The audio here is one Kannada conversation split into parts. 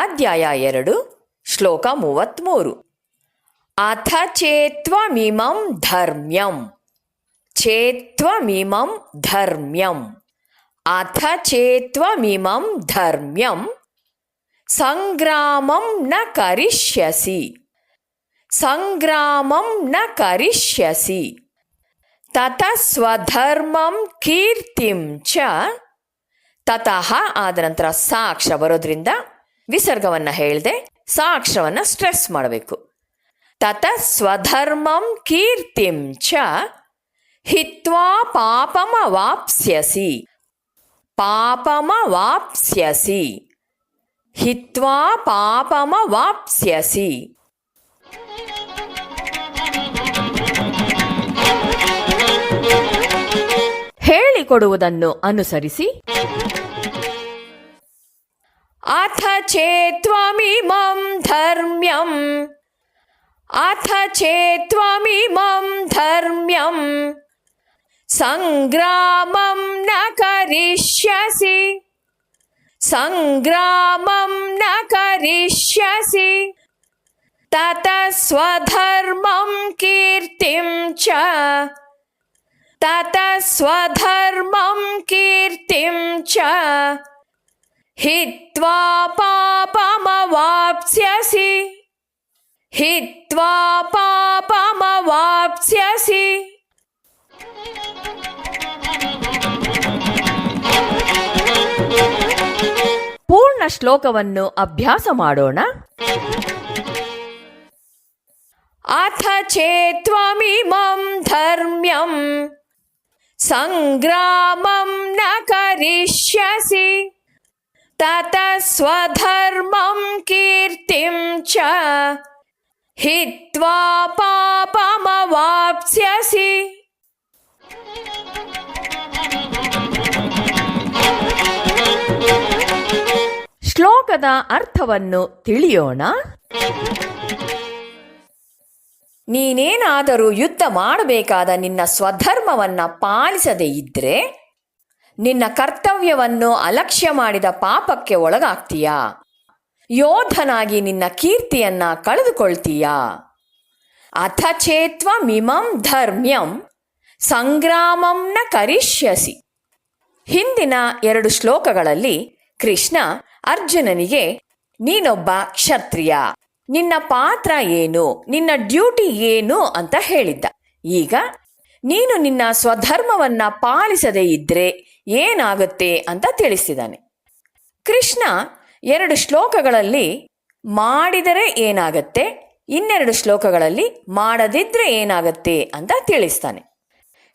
ಅಧ್ಯಾಯ 2 ಶ್ಲೋಕ 33. ಅಥ ಚೇತ್ವಮಿಮಂ ಧರ್ಮ್ಯಂ ಚೇತ್ವಮಿಮಂ ಧರ್ಮ್ಯಂ ಅಥ ಚೇತ್ವಮಿಮಂ ಧರ್ಮ್ಯಂ ಸಂಗ್ರಾಮಂ ನ ಕರಿಷ್ಯಸಿ ಸಂಗ್ರಾಮಂ ನ ಕರಿಷ್ಯಸಿ ತತಃ ಸ್ವಧರ್ಮಂ ಕೀರ್ತಿಂ ಚ. ತತಃ ಆದ ನಂತರ ಸಾ ಅಕ್ಷರ ಬರೋದ್ರಿಂದ ವಿಸರ್ಗವನ್ನು ಹೇಳಿದೆ, ಸಾ ಅಕ್ಷರವನ್ನು ಸ್ಟ್ರೆಸ್ ಮಾಡಬೇಕು. ತತಃ ಸ್ವಧರ್ಮಂ ಕೀರ್ತಿಂ ಚ ಹಿತ್ವಾ ಪಾಪಮವಾಪ್ಸ್ಯಸಿ ಪಾಪಮವಾಪ್ಸ್ಯಸಿ ಹಿತ್ವಾ ಪಾಪಮವಾಪ್ಸ್ಯಸಿ. ಹೇಳಿಕೊಡುವುದನ್ನು ಅನುಸರಿಸಿ. ಅಥ ಚೇತ್ವಮಿಮಂ ಧರ್ಮ್ಯಂ ಅಥ ಚೇತ್ವಮಿಮಂ ಧರ್ಮ್ಯಂ ಸಂಗ್ರಾಮಂ ನ ಕರಿಷ್ಯಸಿ ಸಂಗ್ರಾಮಂ ನ ಕರಿಷ್ಯಸಿ ತತಃ ಸ್ವಧರ್ಮಂ ಕೀರ್ತಿಂ ಚ ತತಃ ಸ್ವಧರ್ಮಂ ಕೀರ್ತಿಂ ಚ ಹಿತ್ವಾ ಪಾಪಮವಾಪ್ಸ್ಯಸಿ ಹಿತ್ವಾ ಪಾಪಮವಾಪ್ಸ್ಯಸಿ. ಪೂರ್ಣ ಶ್ಲೋಕವನ್ನು ಅಭ್ಯಾಸ ಮಾಡೋಣ. ಅಥ ಚೇತ್ವಮಿಮಂ ಧರ್ಮ್ಯಂ ಸಂಗ್ರಾಮಂ ನ ಕರಿಷ್ಯಸಿ ತತಃ ಸ್ವಧರ್ಮಂ ಕೀರ್ತಿಂ ಚ ಹಿತ್ವಾ ಪಾಪಮವಾಪ್ಸ್ಯಸಿ. ಶ್ಲೋಕದ ಅರ್ಥವನ್ನು ತಿಳಿಯೋಣ. ನೀನೇನಾದರೂ ಯುದ್ಧ ಮಾಡಬೇಕಾದ ನಿನ್ನ ಸ್ವಧರ್ಮವನ್ನು ಪಾಲಿಸದೇ ಇದ್ದರೆ ನಿನ್ನ ಕರ್ತವ್ಯವನ್ನು ಅಲಕ್ಷ್ಯ ಮಾಡಿದ ಪಾಪಕ್ಕೆ ಒಳಗಾಗ್ತೀಯಾ? ಯೋಧನಾಗಿ ನಿನ್ನ ಕೀರ್ತಿಯನ್ನ ಕಳೆದುಕೊಳ್ತೀಯಾ? ಅಥ ಚೇತ್ವಮಿಮಂ ಧರ್ಮ್ಯಂ ಸಂಗ್ರಾಮಂ ನ ಕರಿಷ್ಯಸಿ. ಹಿಂದಿನ 2 ಶ್ಲೋಕಗಳಲ್ಲಿ ಕೃಷ್ಣ ಅರ್ಜುನನಿಗೆ ನೀನೊಬ್ಬ ಕ್ಷತ್ರಿಯ, ನಿನ್ನ ಪಾತ್ರ ಏನು, ನಿನ್ನ ಡ್ಯೂಟಿ ಏನು ಅಂತ ಹೇಳಿದ್ದ. ಈಗ ನೀನು ನಿನ್ನ ಸ್ವಧರ್ಮವನ್ನ ಪಾಲಿಸದೇ ಇದ್ರೆ ಏನಾಗುತ್ತೆ ಅಂತ ತಿಳಿಸಿದ್ದಾನೆ. ಕೃಷ್ಣ 2 ಶ್ಲೋಕಗಳಲ್ಲಿ ಮಾಡಿದರೆ ಏನಾಗತ್ತೆ, 2 ಶ್ಲೋಕಗಳಲ್ಲಿ ಮಾಡದಿದ್ರೆ ಏನಾಗತ್ತೆ ಅಂತ ತಿಳಿಸ್ತಾನೆ.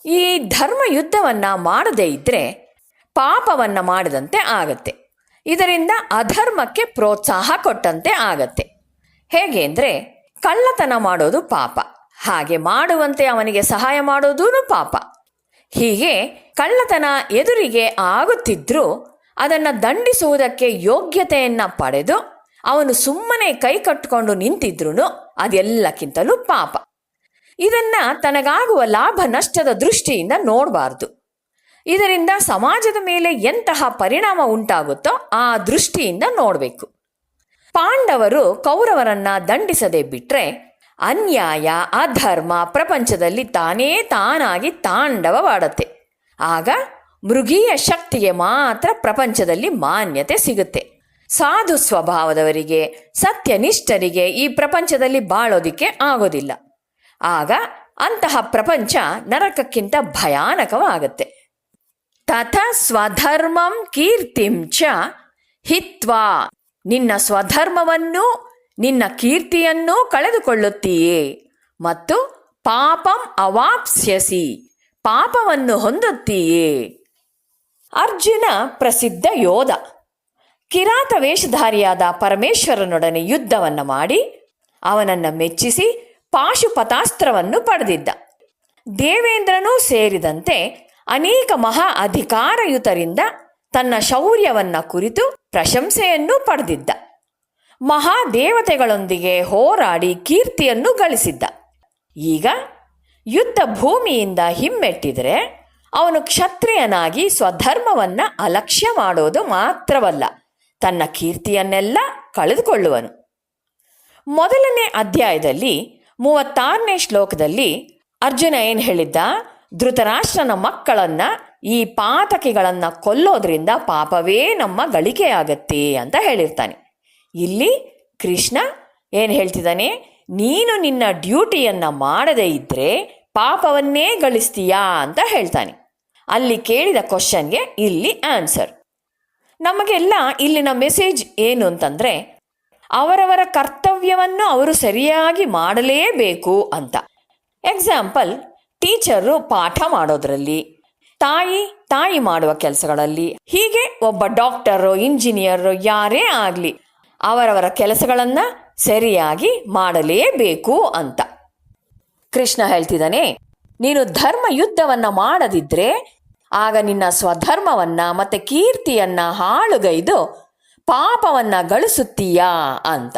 ಈ ಧರ್ಮ ಯುದ್ಧವನ್ನ ಮಾಡದೇ ಇದ್ರೆ ಪಾಪವನ್ನ ಮಾಡಿದಂತೆ ಆಗತ್ತೆ. ಇದರಿಂದ ಅಧರ್ಮಕ್ಕೆ ಪ್ರೋತ್ಸಾಹ ಕೊಟ್ಟಂತೆ ಆಗತ್ತೆ. ಹೇಗೆ ಅಂದರೆ, ಕಳ್ಳತನ ಮಾಡೋದು ಪಾಪ, ಹಾಗೆ ಮಾಡುವಂತೆ ಅವನಿಗೆ ಸಹಾಯ ಮಾಡೋದೂ ಪಾಪ. ಹೀಗೆ ಕಳ್ಳತನ ಎದುರಿಗೆ ಆಗುತ್ತಿದ್ರೂ ಅದನ್ನು ದಂಡಿಸುವುದಕ್ಕೆ ಯೋಗ್ಯತೆಯನ್ನು ಪಡೆದು ಅವನು ಸುಮ್ಮನೆ ಕೈ ಕಟ್ಟಿಕೊಂಡು ನಿಂತಿದ್ರೂ ಅದೆಲ್ಲಕ್ಕಿಂತಲೂ ಪಾಪ. ಇದನ್ನ ತನಗಾಗುವ ಲಾಭ ನಷ್ಟದ ದೃಷ್ಟಿಯಿಂದ ನೋಡಬಾರ್ದು. ಇದರಿಂದ ಸಮಾಜದ ಮೇಲೆ ಎಂತಹ ಪರಿಣಾಮ ಉಂಟಾಗುತ್ತೋ ಆ ದೃಷ್ಟಿಯಿಂದ ನೋಡಬೇಕು. ಪಾಂಡವರು ಕೌರವರನ್ನ ದಂಡಿಸದೆ ಬಿಟ್ರೆ ಅನ್ಯಾಯ ಅಧರ್ಮ ಪ್ರಪಂಚದಲ್ಲಿ ತಾನೇ ತಾನಾಗಿ ತಾಂಡವವಾಡತ್ತೆ. ಆಗ ಮೃಗೀಯ ಶಕ್ತಿಗೆ ಮಾತ್ರ ಪ್ರಪಂಚದಲ್ಲಿ ಮಾನ್ಯತೆ ಸಿಗುತ್ತೆ. ಸಾಧು ಸ್ವಭಾವದವರಿಗೆ, ಸತ್ಯನಿಷ್ಠರಿಗೆ ಈ ಪ್ರಪಂಚದಲ್ಲಿ ಬಾಳೋದಿಕ್ಕೆ ಆಗೋದಿಲ್ಲ. ಆಗ ಅಂತಹ ಪ್ರಪಂಚ ನರಕಕ್ಕಿಂತ ಭಯಾನಕವಾಗತ್ತೆ. ತಥಾ ಸ್ವಧರ್ಮಂ ಕೀರ್ತಿಂ ಚ ಹಿತ್ವಾ. ನಿನ್ನ ಸ್ವಧರ್ಮವನ್ನು ನಿನ್ನ ಕೀರ್ತಿಯನ್ನೂ ಕಳೆದುಕೊಳ್ಳುತ್ತೀಯೇ ಮತ್ತು ಪಾಪಂ ಅವಾಪ್ಸ್ಯಸಿ, ಪಾಪವನ್ನು ಹೊಂದುತ್ತೀಯೇ. ಅರ್ಜುನ ಪ್ರಸಿದ್ಧ ಯೋಧ. ಕಿರಾತ ವೇಷಧಾರಿಯಾದ ಪರಮೇಶ್ವರನೊಡನೆ ಯುದ್ಧವನ್ನು ಮಾಡಿ ಅವನನ್ನು ಮೆಚ್ಚಿಸಿ ಪಾಶುಪತಾಸ್ತ್ರವನ್ನು ಪಡೆದಿದ್ದ. ದೇವೇಂದ್ರನೂ ಸೇರಿದಂತೆ ಅನೇಕ ಮಹಾ ಅಧಿಕಾರಯುತರಿಂದ ತನ್ನ ಶೌರ್ಯವನ್ನು ಕುರಿತು ಪ್ರಶಂಸೆಯನ್ನು ಪಡೆದಿದ್ದ. ಮಹಾದೇವತೆಗಳೊಂದಿಗೆ ಹೋರಾಡಿ ಕೀರ್ತಿಯನ್ನು ಗಳಿಸಿದ್ದ. ಈಗ ಯುದ್ಧ ಭೂಮಿಯಿಂದ ಹಿಮ್ಮೆಟ್ಟಿದರೆ ಅವನು ಕ್ಷತ್ರಿಯನಾಗಿ ಸ್ವಧರ್ಮವನ್ನು ಅಲಕ್ಷ್ಯ ಮಾಡೋದು ಮಾತ್ರವಲ್ಲ, ತನ್ನ ಕೀರ್ತಿಯನ್ನೆಲ್ಲ ಕಳೆದುಕೊಳ್ಳುವನು. ಮೊದಲನೇ ಅಧ್ಯಾಯದಲ್ಲಿ 36ನೇ ಶ್ಲೋಕದಲ್ಲಿ ಅರ್ಜುನ ಏನು ಹೇಳಿದ್ದ? ಧೃತರಾಷ್ಟ್ರನ ಮಕ್ಕಳನ್ನು, ಈ ಪಾತಕಿಗಳನ್ನು ಕೊಲ್ಲೋದ್ರಿಂದ ಪಾಪವೇ ನಮ್ಮ ಗಳಿಕೆಯಾಗತ್ತೆ ಅಂತ ಹೇಳಿರ್ತಾನೆ. ಇಲ್ಲಿ ಕೃಷ್ಣ ಏನು ಹೇಳ್ತಿದ್ದಾನೆ? ನೀನು ನಿನ್ನ ಡ್ಯೂಟಿಯನ್ನು ಮಾಡದೇ ಇದ್ದರೆ ಪಾಪವನ್ನೇ ಗಳಿಸ್ತೀಯಾ ಅಂತ ಹೇಳ್ತಾನೆ. ಅಲ್ಲಿ ಕೇಳಿದ ಕ್ವಶನ್ಗೆ ಇಲ್ಲಿ ಆನ್ಸರ್. ನಮಗೆಲ್ಲ ಇಲ್ಲಿನ ಮೆಸೇಜ್ ಏನು ಅಂತಂದರೆ, ಅವರವರ ಕರ್ತವ್ಯವನ್ನು ಅವರು ಸರಿಯಾಗಿ ಮಾಡಲೇಬೇಕು ಅಂತ. ಎಕ್ಸಾಂಪಲ್, ಟೀಚರು ಪಾಠ ಮಾಡೋದ್ರಲ್ಲಿ, ತಾಯಿ ಮಾಡುವ ಕೆಲಸಗಳಲ್ಲಿ, ಹೀಗೆ ಒಬ್ಬ ಡಾಕ್ಟರು, ಇಂಜಿನಿಯರು, ಯಾರೇ ಆಗಲಿ ಅವರವರ ಕೆಲಸಗಳನ್ನು ಸರಿಯಾಗಿ ಮಾಡಲೇಬೇಕು ಅಂತ. ಕೃಷ್ಣ ಹೇಳ್ತಿದ್ದಾನೆ, ನೀನು ಧರ್ಮ ಯುದ್ಧವನ್ನು ಮಾಡದಿದ್ದರೆ ಆಗ ನಿನ್ನ ಸ್ವಧರ್ಮವನ್ನು ಮತ್ತು ಕೀರ್ತಿಯನ್ನು ಹಾಳುಗೈದು ಪಾಪವನ್ನು ಗಳಿಸುತ್ತೀಯಾ ಅಂತ.